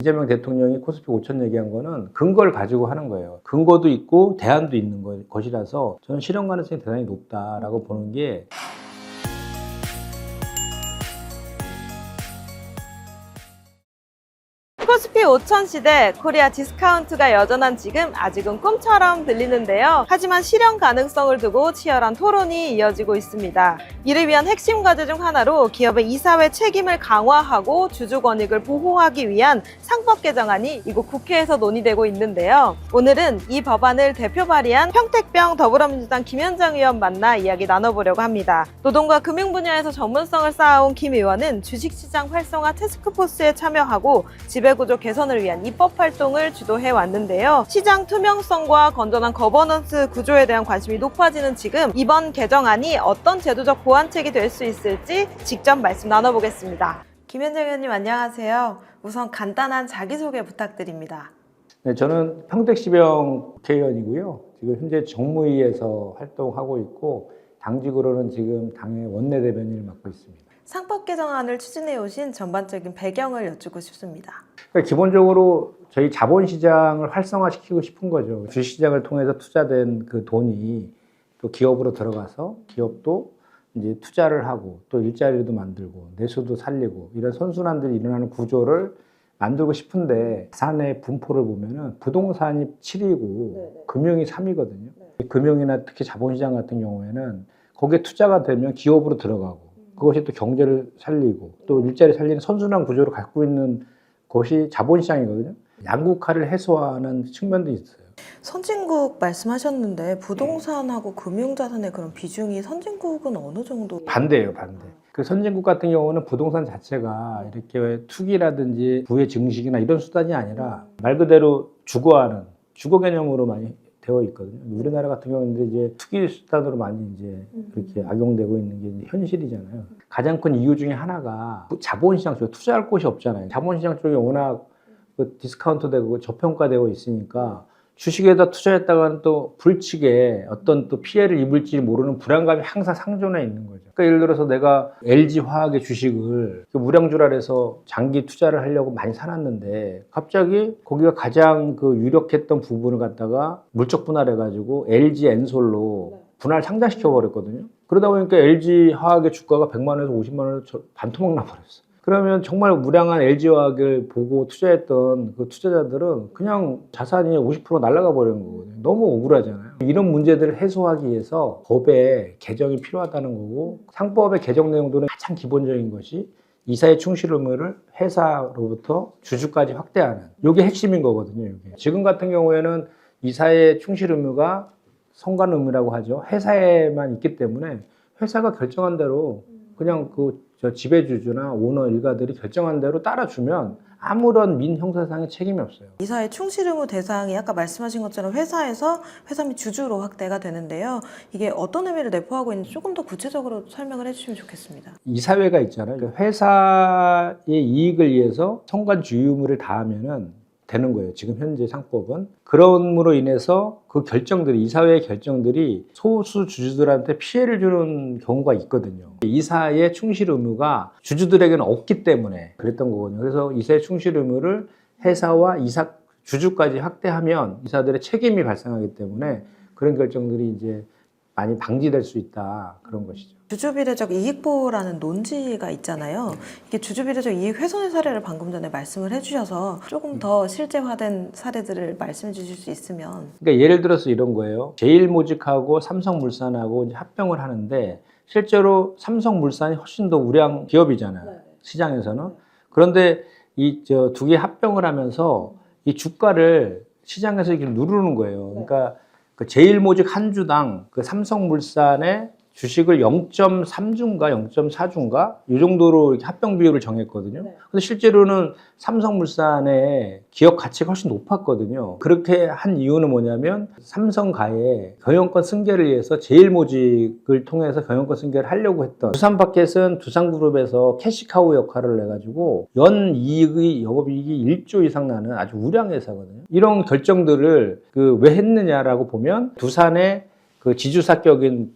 이재명 대통령이 코스피 5천 얘기한 거는 근거를 가지고 하는 거예요. 근거도 있고 대안도 있는 것이라서 저는 실현 가능성이 대단히 높다라고 보는 게 코스피 5천 시대 코리아 디스카운트가 여전한 지금 아직은 꿈처럼 들리는데요. 하지만 실현 가능성을 두고 치열한 토론이 이어지고 있습니다. 이를 위한 핵심 과제 중 하나로 기업의 이사회 책임을 강화하고 주주 권익을 보호하기 위한 상법 개정안이 이곳 국회에서 논의되고 있는데요. 오늘은 이 법안을 대표 발의한 평택병 더불어민주당 김현정 의원 만나 이야기 나눠보려고 합니다. 노동과 금융 분야에서 전문성을 쌓아온 김 의원은 주식시장 활성화 태스크포스에 참여하고 지배구조 개선을 위한 입법 활동을 주도해 왔는데요. 시장 투명성과 건전한 거버넌스 구조에 대한 관심이 높아지는 지금 이번 개정안이 어떤 제도적 보완책이 될 수 있을지 직접 말씀 나눠보겠습니다. 김현정 의원님 안녕하세요. 우선 간단한 자기소개 부탁드립니다. 네, 저는 평택시병 국회의원이고요. 지금 현재 정무위에서 활동하고 있고 당직으로는 지금 당의 원내대변인을 맡고 있습니다. 상법 개정안을 추진해 오신 전반적인 배경을 여쭙고 싶습니다. 그러니까 기본적으로 저희 자본시장을 활성화시키고 싶은 거죠. 주식시장을 통해서 투자된 그 돈이 또 기업으로 들어가서 기업도 이제 투자를 하고 또 일자리도 만들고 내수도 살리고 이런 선순환들이 일어나는 구조를 만들고 싶은데 자산의 분포를 보면은 부동산이 7위고 금융이 3위거든요. 금융이나 특히 자본시장 같은 경우에는 거기에 투자가 되면 기업으로 들어가고 그것이 또 경제를 살리고 또 일자리 살리는 선순환 구조를 갖고 있는 것이 자본시장이거든요. 양극화를 해소하는 측면도 있어요. 선진국 말씀하셨는데 부동산하고 금융자산의 그런 비중이 선진국은 어느 정도? 반대예요, 반대. 그 선진국 같은 경우는 부동산 자체가 이렇게 투기라든지 부의 증식이나 이런 수단이 아니라 말 그대로 주거하는 주거 개념으로 많이 되어 있거든요. 우리나라 같은 경우는 이제 투기 수단으로 많이 이제 그렇게 악용되고 있는 게 이제 현실이잖아요. 가장 큰 이유 중에 하나가 자본시장 쪽에 투자할 곳이 없잖아요. 자본시장 쪽에 워낙 그 디스카운트 되고 저평가되고 있으니까 주식에다 투자했다가는 또 불측에 어떤 또 피해를 입을지 모르는 불안감이 항상 상존해 있는 거죠. 그러니까 예를 들어서 내가 LG화학의 주식을 무량주랄해서 장기 투자를 하려고 많이 사놨는데 갑자기 거기가 가장 그 유력했던 부분을 갖다가 물적 분할해가지고 LG엔솔로 분할 상장시켜 버렸거든요. 그러다 보니까 LG화학의 주가가 100만 원에서 50만 원을 반토막 나버렸어. 그러면 정말 무량한 LG화학을 보고 투자했던 그 투자자들은 그냥 자산이 50% 날아가 버리는 거거든요. 너무 억울하잖아요. 이런 문제들을 해소하기 위해서 법의 개정이 필요하다는 거고 상법의 개정 내용들은 가장 기본적인 것이 이사의 충실 의무를 회사로부터 주주까지 확대하는 이게 핵심인 거거든요. 이게. 지금 같은 경우에는 이사의 충실 의무가 선관 의무라고 하죠. 회사에만 있기 때문에 회사가 결정한 대로 그냥 저 지배주주나 오너 일가들이 결정한 대로 따라주면 아무런 민형사상의 책임이 없어요. 이사의 충실 의무 대상이 아까 말씀하신 것처럼 회사에서 회사 및 주주로 확대가 되는데요. 이게 어떤 의미를 내포하고 있는지 조금 더 구체적으로 설명을 해주시면 좋겠습니다. 이사회가 있잖아요. 회사의 이익을 위해서 선관주의 의무를 다하면은 되는 거예요. 지금 현재 상법은. 그럼으로 인해서 그 결정들이 이사회의 결정들이 소수 주주들한테 피해를 주는 경우가 있거든요. 이사의 충실 의무가 주주들에게는 없기 때문에 그랬던 거거든요. 그래서 이사의 충실 의무를 회사와 이사 주주까지 확대하면 이사들의 책임이 발생하기 때문에 그런 결정들이 이제 많이 방지될 수 있다 그런 것이죠. 주주비례적 이익보호라는 논지가 있잖아요. 이게 주주비례적 이익 훼손의 사례를 방금 전에 말씀을 해주셔서 조금 더 실제화된 사례들을 말씀해 주실 수 있으면. 그러니까 예를 들어서 이런 거예요. 제일모직하고 삼성물산하고 이제 합병을 하는데 실제로 삼성물산이 훨씬 더 우량 기업이잖아요. 시장에서는. 그런데 이 두 개 합병을 하면서 이 주가를 시장에서 이렇게 누르는 거예요. 그러니까 그 제일모직 한 주당 그 삼성물산의 주식을 0.3주인가 0.4주인가 이 정도로 이렇게 합병 비율을 정했거든요. 근데 실제로는 삼성물산의 기업 가치가 훨씬 높았거든요. 그렇게 한 이유는 뭐냐면 삼성가의 경영권 승계를 위해서 제일모직을 통해서 경영권 승계를 하려고 했던 두산마켓은 두산그룹에서 캐시카우 역할을 해가지고 연 이익의 영업이익이 1조 이상 나는 아주 우량 회사거든요. 이런 결정들을 왜 했느냐라고 보면 두산의 그 지주사격인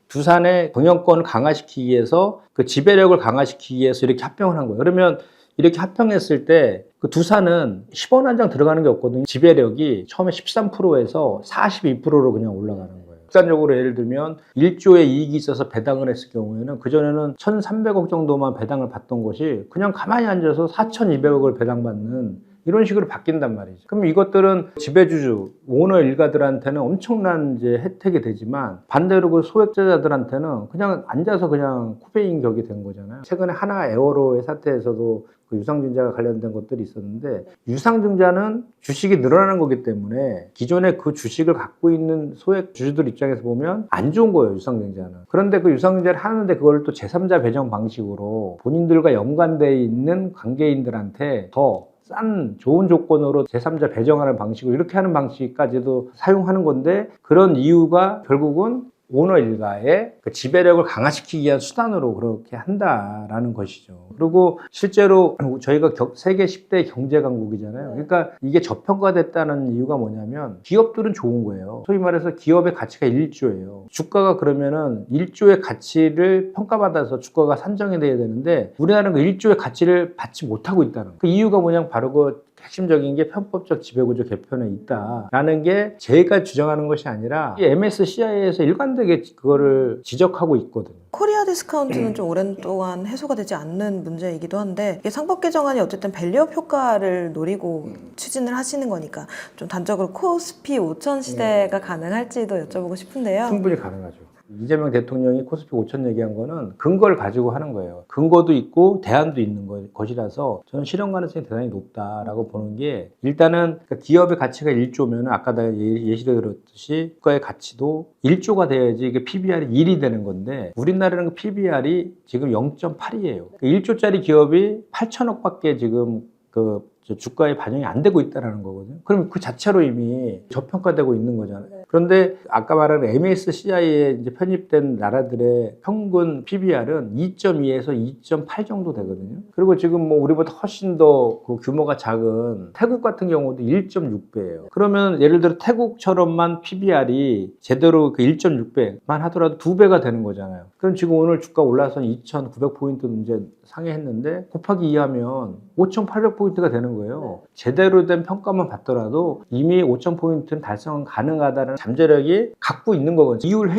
두산의 경영권을 강화시키기 위해서 그 지배력을 강화시키기 위해서 이렇게 합병을 한 거예요. 그러면 이렇게 합병했을 때 그 두산은 10원 한 장 들어가는 게 없거든요. 지배력이 처음에 13%에서 42%로 그냥 올라가는 거예요. 극단적으로 예를 들면 1조의 이익이 있어서 배당을 했을 경우에는 그전에는 1,300억 정도만 배당을 받던 것이 그냥 가만히 앉아서 4,200억을 배당받는 이런 식으로 바뀐단 말이죠. 그럼 이것들은 지배주주, 오너 일가들한테는 엄청난 이제 혜택이 되지만 반대로 그 소액제자들한테는 그냥 앉아서 그냥 코베인 격이 된 거잖아요. 최근에 하나 에어로의 사태에서도 그 유상증자가 관련된 것들이 있었는데 유상증자는 주식이 늘어나는 거기 때문에 기존에 그 주식을 갖고 있는 소액 주주들 입장에서 보면 안 좋은 거예요, 유상증자는. 그런데 그 유상증자를 하는데 그걸 또 제3자 배정 방식으로 본인들과 연관되어 있는 관계인들한테 더 싼 좋은 조건으로 제3자 배정하는 방식으로 이렇게 하는 방식까지도 사용하는 건데 그런 이유가 결국은 오너 일가의 그 지배력을 강화시키기 위한 수단으로 그렇게 한다라는 것이죠. 그리고 실제로 저희가 세계 10대 경제 강국이잖아요. 그러니까 이게 저평가됐다는 이유가 뭐냐면 기업들은 좋은 거예요. 소위 말해서 기업의 가치가 1조예요. 주가가 그러면은 1조의 가치를 평가받아서 주가가 산정이 돼야 되는데 우리나라는 그 1조의 가치를 받지 못하고 있다는 거예요. 그 이유가 뭐냐면 바로 그 핵심적인 게 편법적 지배구조 개편에 있다라는 게 제가 주장하는 것이 아니라 MSCI에서 일관되게 그거를 지적하고 있거든요. 코리아 디스카운트는 좀 오랜 동안 해소가 되지 않는 문제이기도 한데 이게 상법 개정안이 어쨌든 밸류업 효과를 노리고 추진을 하시는 거니까 좀 단적으로 코스피 5천 시대가 가능할지도 여쭤보고 싶은데요. 충분히 가능하죠. 이재명 대통령이 코스피 5천 얘기한 거는 근거를 가지고 하는 거예요. 근거도 있고 대안도 있는 것이라서 저는 실현 가능성이 대단히 높다라고 보는 게 일단은 기업의 가치가 1조면 아까 내가 예시를 들었듯이 국가의 가치도 1조가 돼야지 이게 PBR이 1이 되는 건데 우리나라는 그 PBR이 지금 0.8이에요. 1조짜리 기업이 8천억밖에 지금 그 주가에 반영이 안 되고 있다는 거거든요. 그럼 그 자체로 이미 저평가되고 있는 거잖아요. 그런데 아까 말한 MSCI에 이제 편입된 나라들의 평균 PBR은 2.2에서 2.8 정도 되거든요. 그리고 지금 뭐 우리보다 훨씬 더 그 규모가 작은 태국 같은 경우도 1.6배예요. 그러면 예를 들어 태국처럼만 PBR이 제대로 그 1.6배만 하더라도 2배가 되는 거잖아요. 그럼 지금 오늘 주가 올라서 2,900포인트 이제 상회했는데 곱하기 2하면 5,800포인트가 되는 거예요. 제대로 된 평가만 받더라도 이미 5,000포인트는 달성 가능하다는 잠재력이 갖고 있는 거거든요. 이유를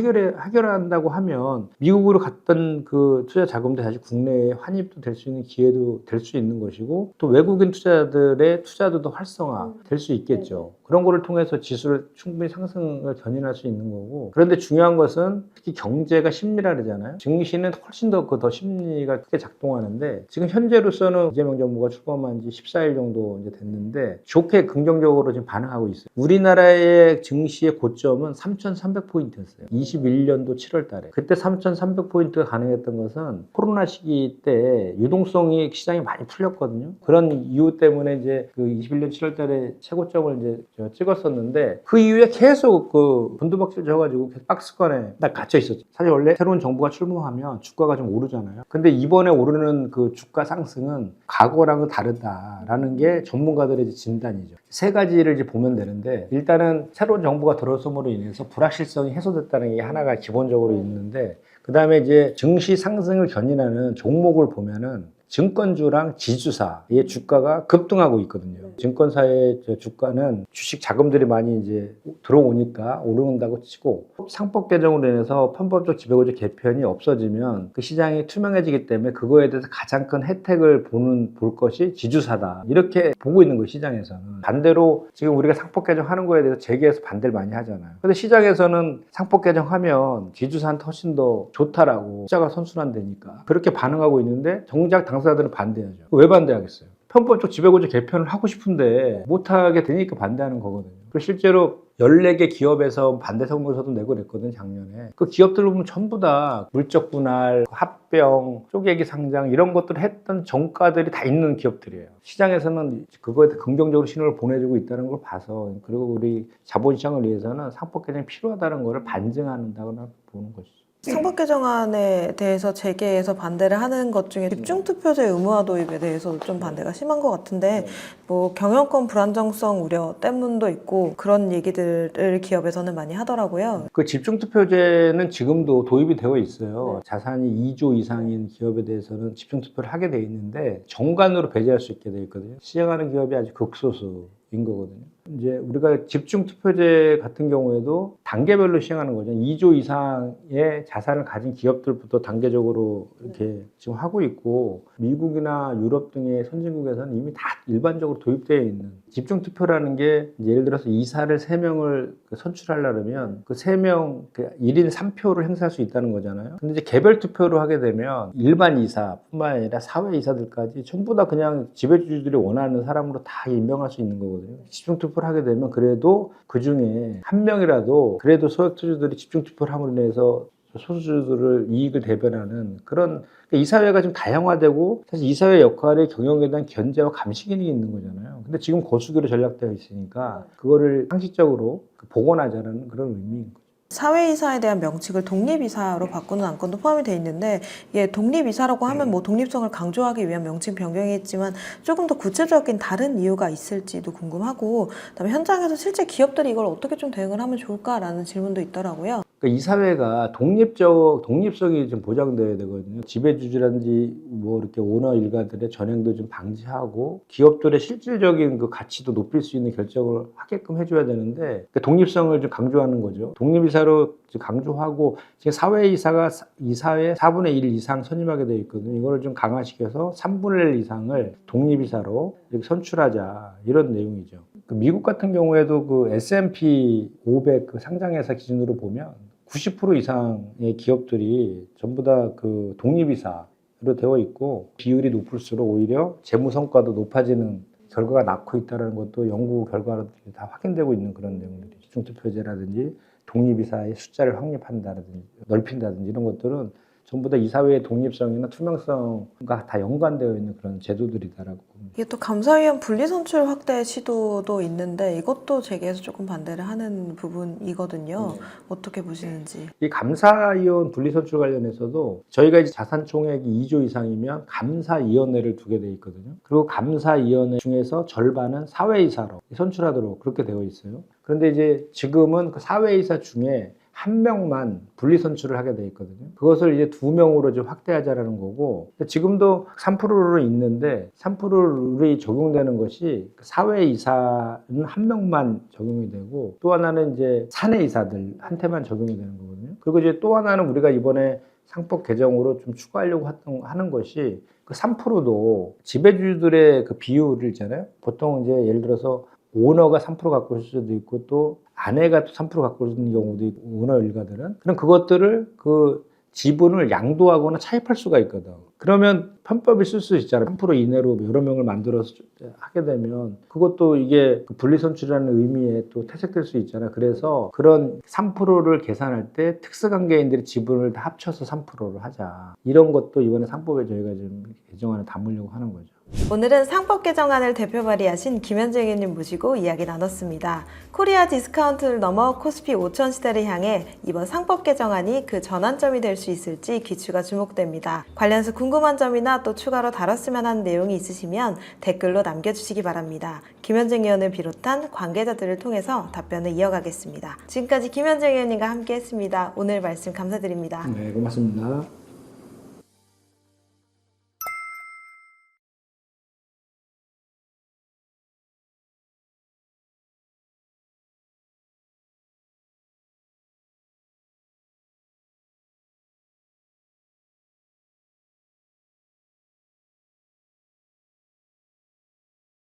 해결한다고 하면 미국으로 갔던 그 투자 자금도 다시 국내에 환입도 될 수 있는 기회도 될 수 있는 것이고 또 외국인 투자들의 투자도 더 활성화 될 수 있겠죠. 그런 거를 통해서 지수를 충분히 상승을 견인할 수 있는 거고 그런데 중요한 것은 특히 경제가 심리라 그러잖아요. 증시는 훨씬 더 심리가 크게 작동하는데 지금 현재로서는 이재명 정부가 출범한 지 14일 정도 이제 됐는데 좋게 긍정적으로 지금 반응하고 있어요. 우리나라의 증시의 고점은 3,300포인트였어요. 21년도 7월 달에. 그때 3,300포인트가 가능했던 것은 코로나 시기 때 유동성이 시장이 많이 풀렸거든요. 그런 이유 때문에 이제 그 21년 7월 달에 최고점을 이제 찍었었는데 그 이후에 계속 그 곤두박질 져가지고 박스권에 딱 갇혀 있었죠. 사실 원래 새로운 정부가 출범하면 주가가 좀 오르잖아요. 근데 이번에 오르는 그 주가 상승은 과거랑은 다르다라는 게 전문가들의 진단이죠. 세 가지를 이제 보면 되는데 일단은 새로운 정부가 들어섬으로 인해서 불확실성이 해소됐다는 게 하나가 기본적으로 있는데 그 다음에 이제 증시 상승을 견인하는 종목을 보면은 증권주랑 지주사의 주가가 급등하고 있거든요. 증권사의 주가는 주식 자금들이 많이 이제 들어오니까 오른다고 치고 상법 개정으로 인해서 편법적 지배구조 개편이 없어지면 그 시장이 투명해지기 때문에 그거에 대해서 가장 큰 혜택을 볼 것이 지주사다. 이렇게 보고 있는 거예요, 시장에서는. 반대로 지금 우리가 상법 개정하는 거에 대해서 재계에서 반대를 많이 하잖아요. 근데 시장에서는 상법 개정하면 지주사한테 훨씬 더 좋다라고 투자가 선순환되니까 그렇게 반응하고 있는데 정작 당사자들은 반대하죠. 왜 반대하겠어요? 편법적 지배구조 개편을 하고 싶은데 못하게 되니까 반대하는 거거든요. 그리고 실제로 14개 기업에서 반대 성명서도 내고 그랬거든요, 작년에. 그 기업들 보면 전부 다 물적 분할, 합병, 쪼개기 상장 이런 것들을 했던 정가들이 다 있는 기업들이에요. 시장에서는 그거에 대해 긍정적으로 신호를 보내주고 있다는 걸 봐서 그리고 우리 자본시장을 위해서는 상법 개정이 필요하다는 것을 반증한다고 보는 것이죠. 상법 개정안에 대해서 재개해서 반대를 하는 것 중에 집중투표제 의무화 도입에 대해서도 좀 반대가 심한 것 같은데 뭐 경영권 불안정성 우려 때문도 있고 그런 얘기들을 기업에서는 많이 하더라고요. 그 집중투표제는 지금도 도입이 되어 있어요. 자산이 2조 이상인 기업에 대해서는 집중투표를 하게 돼 있는데 정관으로 배제할 수 있게 돼 있거든요. 시행하는 기업이 아주 극소수인 거거든요. 이제 우리가 집중투표제 같은 경우에도 단계별로 시행하는 거죠. 2조 이상의 자산을 가진 기업들부터 단계적으로 이렇게 지금 하고 있고, 미국이나 유럽 등의 선진국에서는 이미 다 일반적으로 도입되어 있는 집중투표라는 게, 예를 들어서 이사를 3명을 선출하려면 그 3명 1인 3표를 행사할 수 있다는 거잖아요. 근데 이제 개별 투표로 하게 되면 일반 이사뿐만 아니라 사회 이사들까지 전부 다 그냥 지배주주들이 원하는 사람으로 다 임명할 수 있는 거거든요. 집중투표를 하게 되면 그래도 그 중에 한 명이라도 그래도 소액투자들이 집중투표를 함으로 인해서 소수주들을 이익을 대변하는 그런, 이사회가 좀 다양화되고, 사실 이사회 역할의 경영에 대한 견제와 감시 기능이 있는 거잖아요. 근데 지금 고수기로 전락되어 있으니까 그거를 상식적으로 복원하자는 그런 의미인 거죠. 사회이사에 대한 명칭을 독립이사로 바꾸는 안건도 포함이 되어 있는데, 이게 독립이사라고 하면 뭐 독립성을 강조하기 위한 명칭 변경이겠지만 조금 더 구체적인 다른 이유가 있을지도 궁금하고, 그다음에 현장에서 실제 기업들이 이걸 어떻게 좀 대응을 하면 좋을까라는 질문도 있더라고요. 그러니까 이 사회가 독립성이 좀 보장돼야 되거든요. 지배주주라든지 뭐 이렇게 오너 일가들의 전횡도 좀 방지하고 기업들의 실질적인 그 가치도 높일 수 있는 결정을 하게끔 해줘야 되는데, 그 독립성을 좀 강조하는 거죠. 독립이사로 강조하고, 지금 사회이사가 이사회 4분의 1 이상 선임하게 되어 있거든요. 이거를 좀 강화시켜서 3분의 1 이상을 독립이사로 이렇게 선출하자, 이런 내용이죠. 그 미국 같은 경우에도 그 S&P 500 그 상장회사 기준으로 보면 90% 이상의 기업들이 전부 다 그 독립이사로 되어 있고, 비율이 높을수록 오히려 재무 성과도 높아지는 결과가 낳고 있다는 것도 연구 결과로 다 확인되고 있는 그런 내용들이, 집중투표제라든지 독립이사의 숫자를 확립한다든지 넓힌다든지 이런 것들은 전부 다 이사회의 독립성이나 투명성과 다 연관되어 있는 그런 제도들이다라고 봅니다. 이게 또 감사위원 분리선출 확대 시도도 있는데 이것도 재계에서 조금 반대를 하는 부분이거든요. 어떻게 보시는지. 이 감사위원 분리선출 관련해서도 저희가 이제 자산총액이 2조 이상이면 감사위원회를 두게 돼 있거든요. 그리고 감사위원회 중에서 절반은 사회이사로 선출하도록 그렇게 되어 있어요. 그런데 이제 지금은 그 사회이사 중에 한 명만 분리선출을 하게 돼 있거든요. 그것을 이제 2명으로 좀 확대하자라는 거고, 지금도 3%로 있는데 3%룰이 적용되는 것이 사회이사는 한 명만 적용이 되고, 또 하나는 이제 사내이사들한테만 적용이 되는 거거든요. 그리고 이제 또 하나는 우리가 이번에 상법 개정으로 좀 추가하려고 하는 것이, 그 3%도 지배주주들의 그 비율을 있잖아요. 보통 이제 예를 들어서 오너가 3% 갖고 있을 수도 있고, 또 아내가 또 3% 갖고 있는 경우도 있고, 오너 일가들은. 그럼 그것들을 그 지분을 양도하거나 차입할 수가 있거든. 그러면 편법이 쓸 수 있잖아요. 3% 이내로 여러 명을 만들어서 하게 되면 그것도 이게 분리선출이라는 의미에 또 퇴색될 수 있잖아요. 그래서 그런 3%를 계산할 때 특수관계인들의 지분을 다 합쳐서 3%를 하자. 이런 것도 이번에 상법에 저희가 좀 개정안을 담으려고 하는 거죠. 오늘은 상법 개정안을 대표 발의하신 김현재 의원님 모시고 이야기 나눴습니다. 코리아 디스카운트를 넘어 코스피 5천 시대를 향해 이번 상법 개정안이 그 전환점이 될 수 있을지 귀추가 주목됩니다. 관련해서 궁금한 점이나 또 추가로 다뤘으면 하는 내용이 있으시면 댓글로 남겨주시기 바랍니다. 김현재 의원을 비롯한 관계자들을 통해서 답변을 이어가겠습니다. 지금까지 김현재 의원님과 함께했습니다. 오늘 말씀 감사드립니다. 네, 고맙습니다.